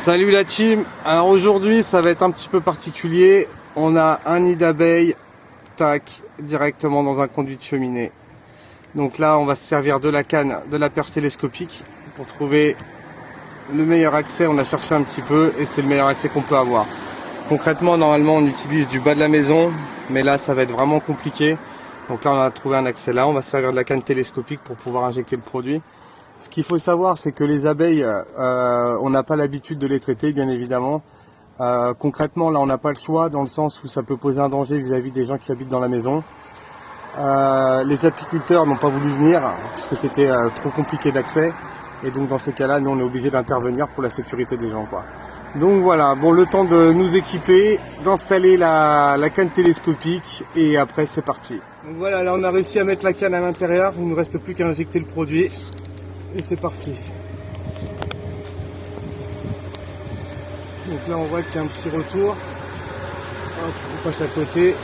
Salut la team. Alors aujourd'hui ça va être un petit peu particulier. On a un nid d'abeilles, tac, directement dans un conduit de cheminée. Donc là on va se servir de la canne, de la perche télescopique pour trouver le meilleur accès. On a cherché un petit peu et c'est le meilleur accès qu'on peut avoir. Concrètement normalement on utilise du bas de la maison, mais là ça va être vraiment compliqué. Donc là on a trouvé un accès là. On va se servir de la canne télescopique pour pouvoir injecter le produit. Ce qu'il faut savoir, c'est que les abeilles, on n'a pas l'habitude de les traiter, bien évidemment. Concrètement, là, on n'a pas le choix, dans le sens où ça peut poser un danger vis-à-vis des gens qui habitent dans la maison. Les apiculteurs n'ont pas voulu venir, puisque c'était trop compliqué d'accès. Et donc, dans ces cas-là, nous, on est obligé d'intervenir pour la sécurité des gens, quoi. Donc voilà, bon, le temps de nous équiper, d'installer la canne télescopique, et après, c'est parti. Donc voilà, là, on a réussi à mettre la canne à l'intérieur. Il ne nous reste plus qu'à injecter le produit. Et c'est parti. Donc là on voit qu'il y a un petit retour. Hop, on passe à côté.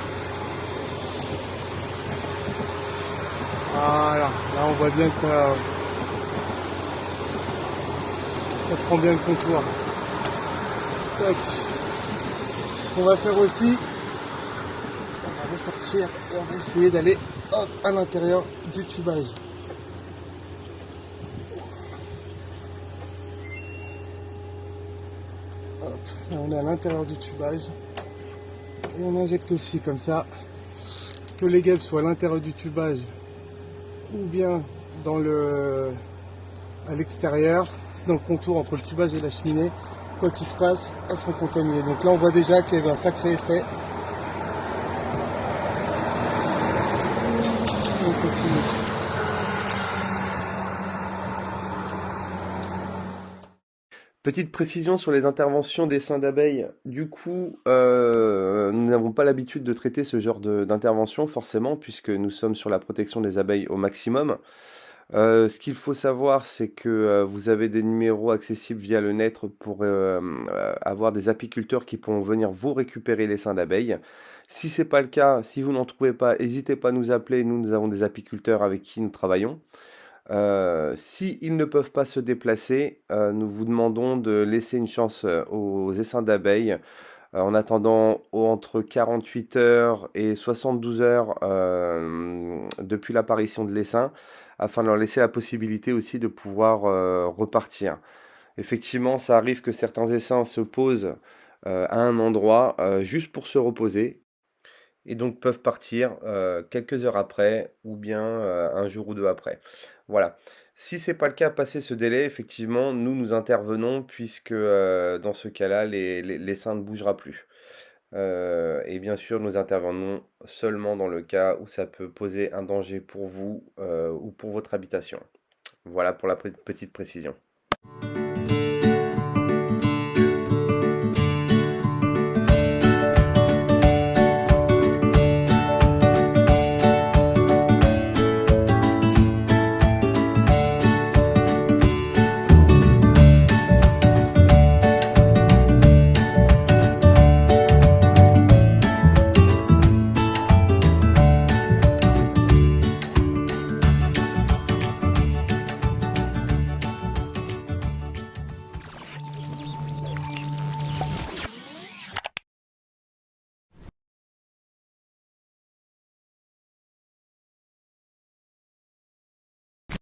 Voilà, là on voit bien que ça prend bien le contour. Tac. Ce qu'on va faire aussi, on va ressortir et on va essayer d'aller à l'intérieur du tubage. Hop, là on est à l'intérieur du tubage et on injecte aussi comme ça, que les guêpes soient à l'intérieur du tubage ou bien à l'extérieur, dans le contour entre le tubage et la cheminée, quoi qu'il se passe, elles seront contaminées. Donc là on voit déjà qu'il y avait un sacré effet. On continue. Petite précision sur les interventions d'essaims d'abeilles. Du coup, nous n'avons pas l'habitude de traiter ce genre d'intervention, forcément, puisque nous sommes sur la protection des abeilles au maximum. Ce qu'il faut savoir, c'est que vous avez des numéros accessibles via le net pour avoir des apiculteurs qui pourront venir vous récupérer l'essaim d'abeilles. Si ce n'est pas le cas, si vous n'en trouvez pas, n'hésitez pas à nous appeler. Nous avons des apiculteurs avec qui nous travaillons. Si ils ne peuvent pas se déplacer, nous vous demandons de laisser une chance aux essaims d'abeilles en attendant entre 48 heures et 72 heures depuis l'apparition de l'essaim, afin de leur laisser la possibilité aussi de pouvoir repartir. Effectivement, ça arrive que certains essaims se posent à un endroit juste pour se reposer et donc peuvent partir quelques heures après ou bien un jour ou deux après. Voilà. Si c'est pas le cas, passer ce délai, effectivement, nous intervenons puisque dans ce cas-là, l'essaim ne bougera plus. Et bien sûr, nous intervenons seulement dans le cas où ça peut poser un danger pour vous ou pour votre habitation. Voilà pour la petite précision.